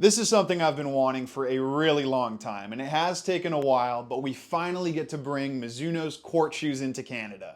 This is something I've been wanting for a really long time, and it has taken a while, but we finally get to bring Mizuno's court shoes into Canada.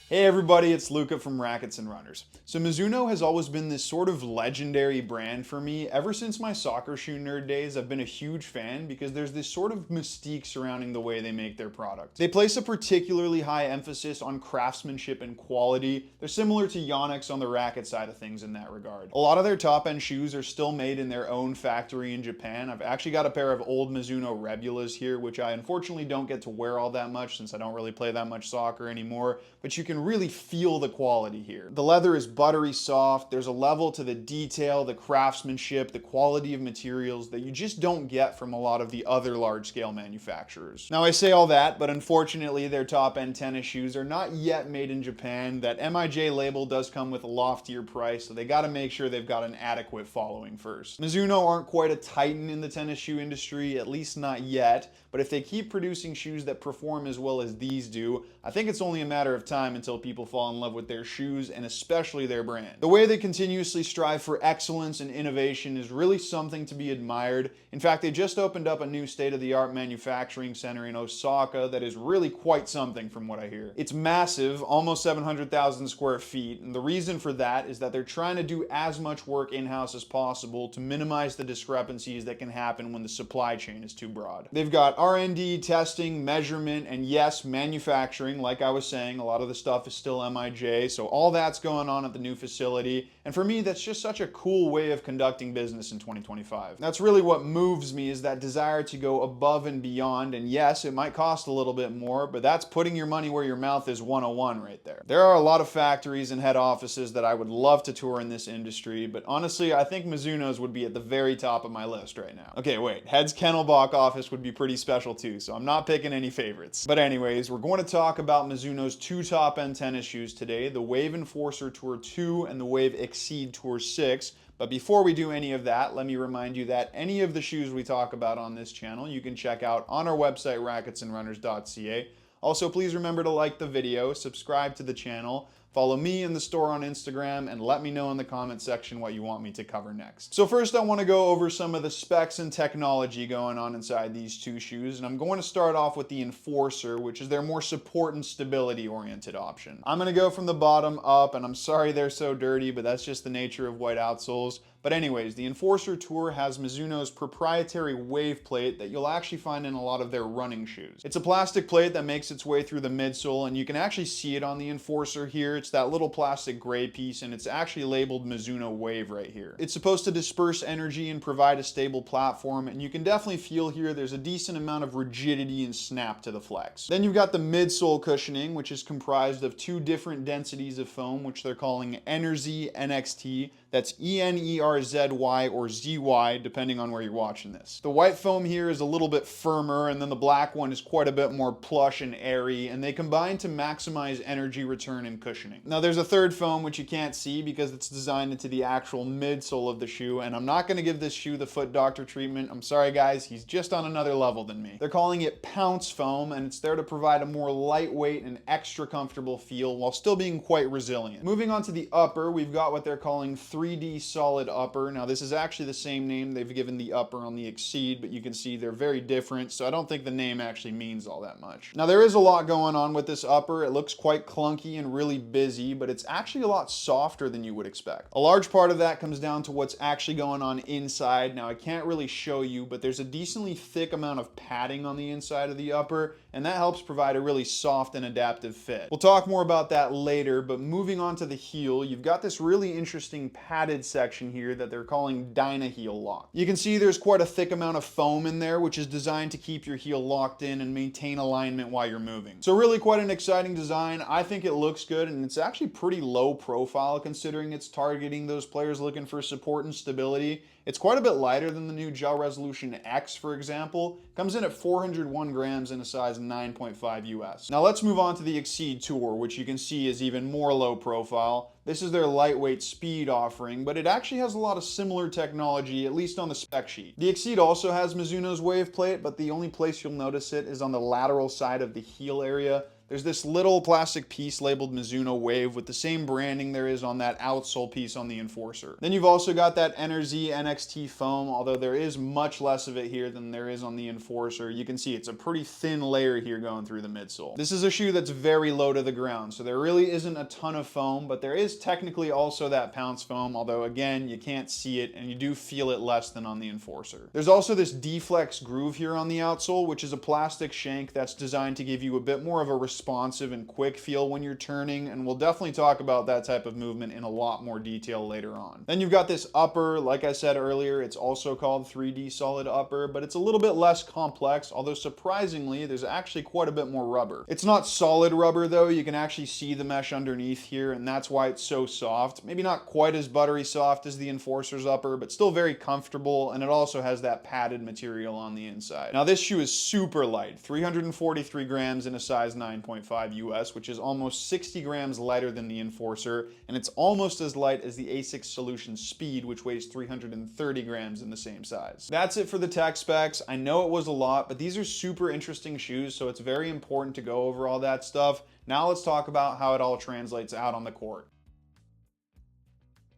Hey everybody, it's Luca from Rackets Runners. So Mizuno has always been this sort of legendary brand for me. Ever since my soccer shoe nerd days, I've been a huge fan because there's this sort of mystique surrounding the way they make their products. They place a particularly high emphasis on craftsmanship and quality. They're similar to Yonex on the racket side of things in that regard. A lot of their top-end shoes are still made in their own factory in Japan. I've actually got a pair of old Mizuno Rebulas here, which I unfortunately don't get to wear all that much since I don't really play that much soccer anymore, but you can really feel the quality here. The leather is buttery soft. There's a level to the detail, the craftsmanship, the quality of materials that you just don't get from a lot of the other large-scale manufacturers. Now I say all that, but unfortunately their top-end tennis shoes are not yet made in Japan. That MIJ label does come with a loftier price, so they gotta make sure they've got an adequate following first. Mizuno aren't quite a titan in the tennis shoe industry, at least not yet, but if they keep producing shoes that perform as well as these do, I think it's only a matter of time until people fall in love with their shoes and especially their brand. The way they continuously strive for excellence and innovation is really something to be admired. In fact, they just opened up a new state-of-the-art manufacturing center in Osaka that is really quite something from what I hear. It's massive, almost 700,000 square feet, and the reason for that is that they're trying to do as much work in-house as possible to minimize the discrepancies that can happen when the supply chain is too broad. They've got R&D, testing, measurement, and yes, manufacturing. Like I was saying, a lot of the stuff is still MIJ, so all that's going on at the new facility, and for me that's just such a cool way of conducting business in 2025. That's really what moves me, is that desire to go above and beyond, and yes, it might cost a little bit more, but that's putting your money where your mouth is 101 right there. There are a lot of factories and head offices that I would love to tour in this industry, but honestly I think Mizuno's would be at the very top of my list right now. Okay, wait, Head's Kennelbach office would be pretty special too, so I'm not picking any favorites. But anyways, we're going to talk about Mizuno's two top-end tennis shoes today, the Wave Enforcer Tour 2 and the Wave Exceed Tour 6. But before we do any of that, let me remind you that any of the shoes we talk about on this channel you can check out on our website, racketsandrunners.ca. Also, please remember to like the video, subscribe to the channel, follow me in the store on Instagram, and let me know in the comment section what you want me to cover next. So first I want to go over some of the specs and technology going on inside these two shoes, and I'm going to start off with the Enforcer, which is their more support and stability oriented option. I'm going to go from the bottom up, and I'm sorry they're so dirty, but that's just the nature of white outsoles. But anyways, the Enforcer Tour has Mizuno's proprietary wave plate that you'll actually find in a lot of their running shoes. It's a plastic plate that makes its way through the midsole, and you can actually see it on the Enforcer here. It's that little plastic gray piece, and it's actually labeled Mizuno Wave right here. It's supposed to disperse energy and provide a stable platform, and you can definitely feel here there's a decent amount of rigidity and snap to the flex. Then you've got the midsole cushioning, which is comprised of two different densities of foam, which they're calling Enerzy NXT. That's ENERZY or ZY, depending on where you're watching this. The white foam here is a little bit firmer, and then the black one is quite a bit more plush and airy, and they combine to maximize energy return and cushioning. Now there's a third foam which you can't see because it's designed into the actual midsole of the shoe, and I'm not going to give this shoe the foot doctor treatment. I'm sorry guys, he's just on another level than me. They're calling it Pounce Foam, and it's there to provide a more lightweight and extra comfortable feel while still being quite resilient. Moving on to the upper, we've got what they're calling 3D Solid Upper. Now this is actually the same name they've given the upper on the Exceed, but you can see they're very different, so I don't think the name actually means all that much. Now there is a lot going on with this upper. It looks quite clunky and really busy, but it's actually a lot softer than you would expect. A large part of that comes down to what's actually going on inside. Now I can't really show you, but there's a decently thick amount of padding on the inside of the upper, and that helps provide a really soft and adaptive fit. We'll talk more about that later, but moving on to the heel, you've got this really interesting padded section here that they're calling Dynaheel Lock. You can see there's quite a thick amount of foam in there, which is designed to keep your heel locked in and maintain alignment while you're moving. So really quite an exciting design. I think it looks good, and it's actually pretty low profile considering it's targeting those players looking for support and stability. It's quite a bit lighter than the new Gel Resolution X, for example. Comes in at 401 grams in a size 9.5 US. Now let's move on to the Exceed Tour, which you can see is even more low profile. This is their lightweight speed offering, but it actually has a lot of similar technology, at least on the spec sheet. The Exceed also has Mizuno's wave plate, but the only place you'll notice it is on the lateral side of the heel area. There's this little plastic piece labeled Mizuno Wave with the same branding there is on that outsole piece on the Enforcer. Then you've also got that NRZ NXT foam, although there is much less of it here than there is on the Enforcer. You can see it's a pretty thin layer here going through the midsole. This is a shoe that's very low to the ground, so there really isn't a ton of foam, but there is technically also that pounce foam, although again, you can't see it and you do feel it less than on the Enforcer. There's also this D-Flex groove here on the outsole, which is a plastic shank that's designed to give you a bit more of a responsive and quick feel when you're turning, and we'll definitely talk about that type of movement in a lot more detail later on. Then you've got this upper, like I said earlier, it's also called 3D solid upper, but it's a little bit less complex, although surprisingly, there's actually quite a bit more rubber. It's not solid rubber though, you can actually see the mesh underneath here, and that's why it's so soft. Maybe not quite as buttery soft as the Enforcer's upper, but still very comfortable, and it also has that padded material on the inside. Now this shoe is super light, 343 grams in a size 9.5 US, which is almost 60 grams lighter than the Enforcer, and it's almost as light as the Asics Solution Speed, which weighs 330 grams in the same size. That's it for the tech specs. I know it was a lot, but these are super interesting shoes, so it's very important to go over all that stuff. Now let's talk about how it all translates out on the court.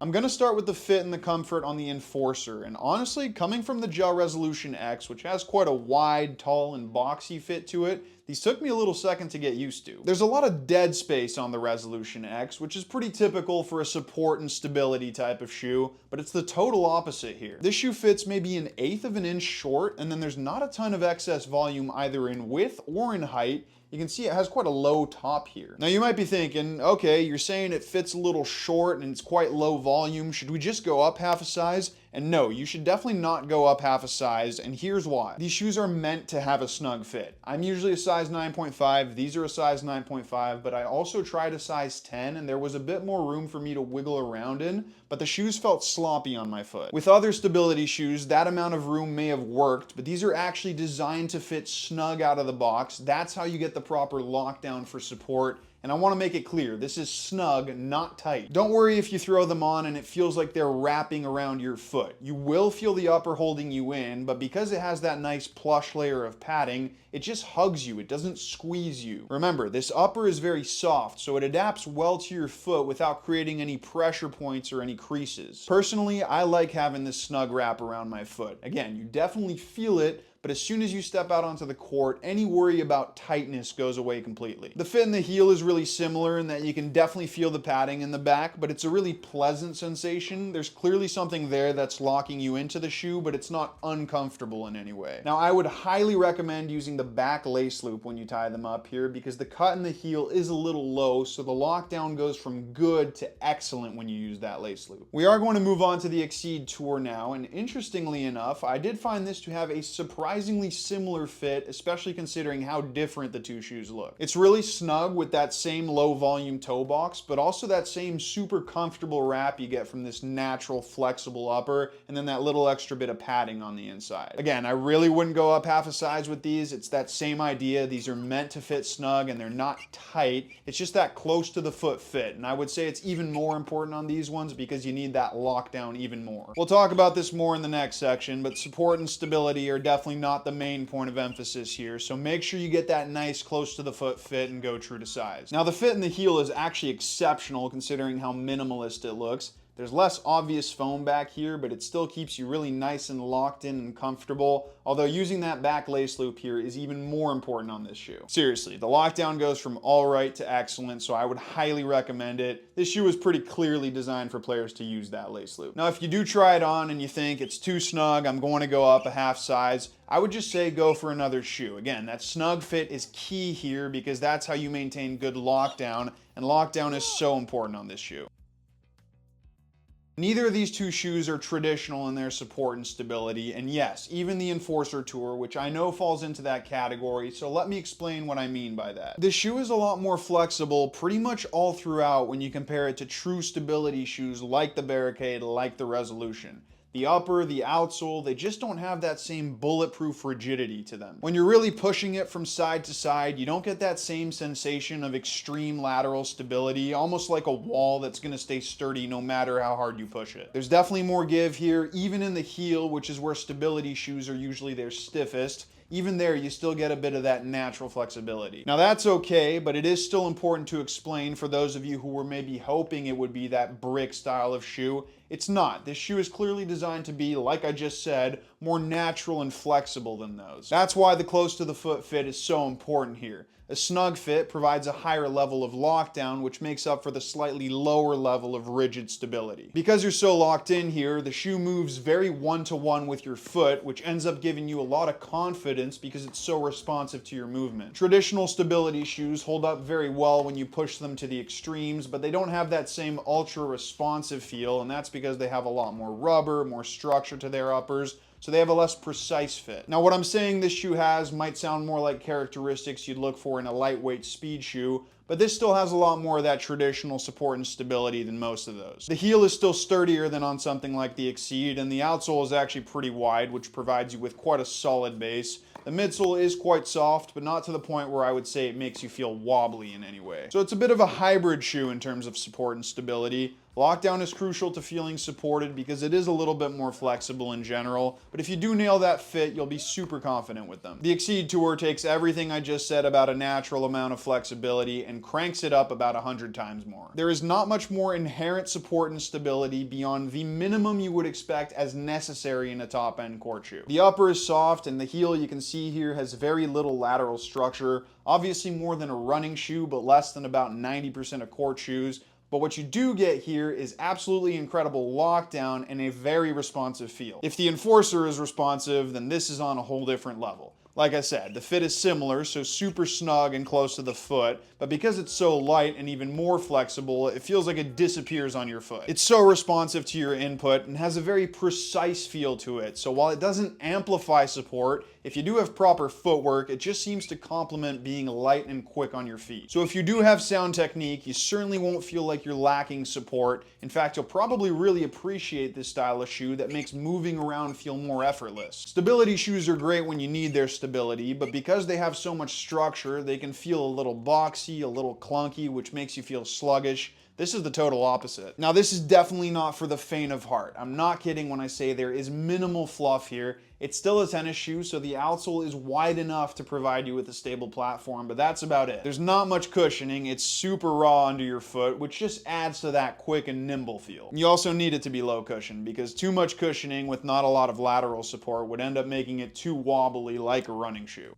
I'm going to start with the fit and the comfort on the Enforcer, and honestly, coming from the Gel Resolution X, which has quite a wide, tall, and boxy fit to it, these took me a little second to get used to. There's a lot of dead space on the Resolution X, which is pretty typical for a support and stability type of shoe, but it's the total opposite here. This shoe fits maybe 1/8 of an inch short, and then there's not a ton of excess volume either in width or in height. You can see it has quite a low top here. Now you might be thinking, okay, you're saying it fits a little short and it's quite low volume. Should we just go up half a size? And no, you should definitely not go up half a size, and here's why. These shoes are meant to have a snug fit. I'm usually a size 9.5, these are a size 9.5, but I also tried a size 10 and there was a bit more room for me to wiggle around in, but the shoes felt sloppy on my foot. With other stability shoes, that amount of room may have worked, but these are actually designed to fit snug out of the box. That's how you get the proper lockdown for support. And I want to make it clear, this is snug, not tight. Don't worry if you throw them on and it feels like they're wrapping around your foot. You will feel the upper holding you in, but because it has that nice plush layer of padding, it just hugs you, it doesn't squeeze you. Remember, this upper is very soft, so it adapts well to your foot without creating any pressure points or any creases. Personally, I like having this snug wrap around my foot. Again, you definitely feel it, but as soon as you step out onto the court, any worry about tightness goes away completely. The fit in the heel is really similar in that you can definitely feel the padding in the back, but it's a really pleasant sensation. There's clearly something there that's locking you into the shoe, but it's not uncomfortable in any way. Now, I would highly recommend using the back lace loop when you tie them up here, because the cut in the heel is a little low, so the lockdown goes from good to excellent when you use that lace loop. We are going to move on to the Exceed Tour now, and interestingly enough, I did find this to have a surprisingly similar fit, especially considering how different the two shoes look. It's really snug with that same low volume toe box, but also that same super comfortable wrap you get from this natural flexible upper, and then that little extra bit of padding on the inside. Again, I really wouldn't go up half a size with these. It's that same idea. These are meant to fit snug and they're not tight. It's just that close to the foot fit, and I would say it's even more important on these ones because you need that lockdown even more. We'll talk about this more in the next section, but support and stability are definitely not the main point of emphasis here, so make sure you get that nice close to the foot fit and go true to size. Now the fit in the heel is actually exceptional considering how minimalist it looks. There's less obvious foam back here, but it still keeps you really nice and locked in and comfortable, although using that back lace loop here is even more important on this shoe. Seriously, the lockdown goes from all right to excellent, so I would highly recommend it. This shoe is pretty clearly designed for players to use that lace loop. Now, if you do try it on and you think it's too snug, I'm going to go up a half size, I would just say go for another shoe. Again, that snug fit is key here because that's how you maintain good lockdown, and lockdown is so important on this shoe. Neither of these two shoes are traditional in their support and stability, and yes, even the Enforcer Tour, which I know falls into that category, so let me explain what I mean by that. This shoe is a lot more flexible pretty much all throughout when you compare it to true stability shoes like the Barricade, like the Resolution. The upper, the outsole, they just don't have that same bulletproof rigidity to them. When you're really pushing it from side to side, you don't get that same sensation of extreme lateral stability, almost like a wall that's gonna stay sturdy no matter how hard you push it. There's definitely more give here, even in the heel, which is where stability shoes are usually their stiffest. even there you still get a bit of that natural flexibility. Now that's okay, but it is still important to explain for those of you who were maybe hoping it would be that brick style of shoe. It's not. This shoe is clearly designed to be, like I just said, more natural and flexible than those. That's why the close to the foot fit is so important here. A snug fit provides a higher level of lockdown, which makes up for the slightly lower level of rigid stability. Because you're so locked in here, the shoe moves very one-to-one with your foot, which ends up giving you a lot of confidence because it's so responsive to your movement. Traditional stability shoes hold up very well when you push them to the extremes, but they don't have that same ultra-responsive feel, and that's because they have a lot more rubber, more structure to their uppers, so they have a less precise fit. Now what I'm saying this shoe has might sound more like characteristics you'd look for in a lightweight speed shoe, but this still has a lot more of that traditional support and stability than most of those. The heel is still sturdier than on something like the Exceed, and the outsole is actually pretty wide, which provides you with quite a solid base. The midsole is quite soft, but not to the point where I would say it makes you feel wobbly in any way. So it's a bit of a hybrid shoe in terms of support and stability. Lockdown is crucial to feeling supported because it is a little bit more flexible in general, but if you do nail that fit, you'll be super confident with them. The Exceed Tour takes everything I just said about a natural amount of flexibility and cranks it up about 100 times more. There is not much more inherent support and stability beyond the minimum you would expect as necessary in a top-end court shoe. The upper is soft, and the heel you can see here has very little lateral structure, obviously more than a running shoe, but less than about 90% of court shoes. But what you do get here is absolutely incredible lockdown and a very responsive feel. If the Enforcer is responsive, then this is on a whole different level. Like I said, the fit is similar, so super snug and close to the foot, but because it's so light and even more flexible, it feels like it disappears on your foot. It's so responsive to your input and has a very precise feel to it, so while it doesn't amplify support, if you do have proper footwork, it just seems to complement being light and quick on your feet. So if you do have sound technique, you certainly won't feel like you're lacking support. In fact, you'll probably really appreciate this style of shoe that makes moving around feel more effortless. Stability shoes are great when you need their stability, but because they have so much structure, they can feel a little boxy, a little clunky, which makes you feel sluggish. This is the total opposite. Now, this is definitely not for the faint of heart. I'm not kidding when I say there is minimal fluff here. It's still a tennis shoe, so the outsole is wide enough to provide you with a stable platform, but that's about it. There's not much cushioning. It's super raw under your foot, which just adds to that quick and nimble feel. You also need it to be low cushion, because too much cushioning with not a lot of lateral support would end up making it too wobbly like a running shoe.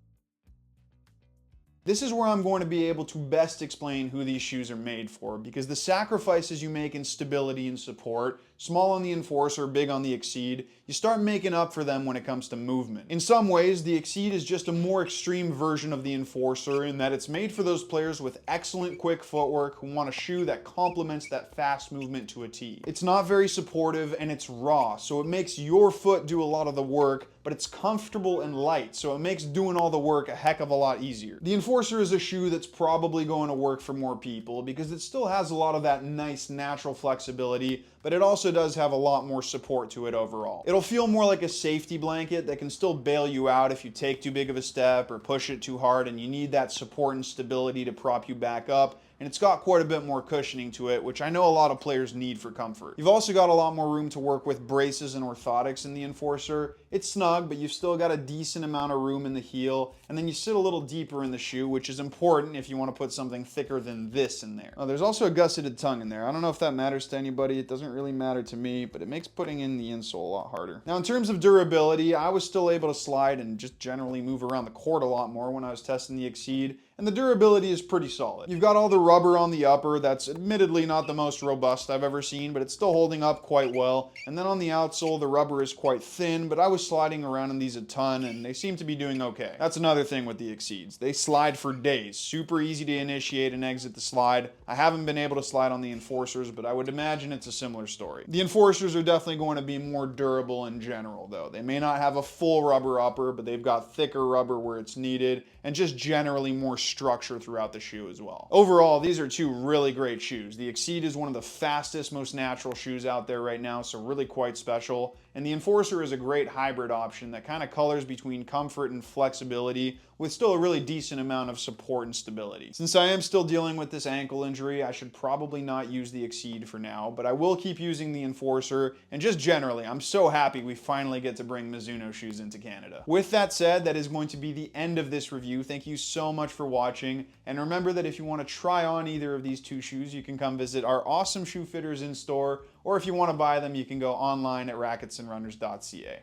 This is where I'm going to be able to best explain who these shoes are made for, because the sacrifices you make in stability and support, small on the Enforcer, big on the Exceed, you start making up for them when it comes to movement. In some ways, the Exceed is just a more extreme version of the Enforcer in that it's made for those players with excellent quick footwork who want a shoe that complements that fast movement to a T. It's not very supportive and it's raw, so it makes your foot do a lot of the work, but it's comfortable and light, so it makes doing all the work a heck of a lot easier. The Enforcer is a shoe that's probably going to work for more people because it still has a lot of that nice natural flexibility, but it also does have a lot more support to it overall. It'll feel more like a safety blanket that can still bail you out if you take too big of a step or push it too hard and you need that support and stability to prop you back up. And it's got quite a bit more cushioning to it, which I know a lot of players need for comfort. You've also got a lot more room to work with braces and orthotics in the Enforcer. It's snug, but you've still got a decent amount of room in the heel, and then you sit a little deeper in the shoe, which is important if you want to put something thicker than this in there. There's also a gusseted tongue in there. I don't know if that matters to anybody. It doesn't really matter to me, but it makes putting in the insole a lot harder. Now, in terms of durability, I was still able to slide and just generally move around the court a lot more when I was testing the Exceed, and the durability is pretty solid. You've got all the rubber on the upper. That's admittedly not the most robust I've ever seen, but it's still holding up quite well. And then on the outsole, the rubber is quite thin, but I was sliding around in these a ton, and they seem to be doing okay. That's another thing with the Exceeds. They slide for days. Super easy to initiate and exit the slide. I haven't been able to slide on the Enforcers, but I would imagine it's a similar story. The Enforcers are definitely going to be more durable in general, though. They may not have a full rubber upper, but they've got thicker rubber where it's needed, and just generally more structure throughout the shoe as well. Overall, these are two really great shoes. The Exceed is one of the fastest, most natural shoes out there right now, so really quite special. And the Enforcer is a great hybrid option that kind of colors between comfort and flexibility with still a really decent amount of support and stability. Since I am still dealing with this ankle injury, I should probably not use the Exceed for now, but I will keep using the Enforcer, and just generally, I'm so happy we finally get to bring Mizuno shoes into Canada. With that said, that is going to be the end of this review. Thank you so much for watching, and remember that if you want to try on either of these two shoes, you can come visit our awesome shoe fitters in store, or if you want to buy them, you can go online at racketsandrunners.ca.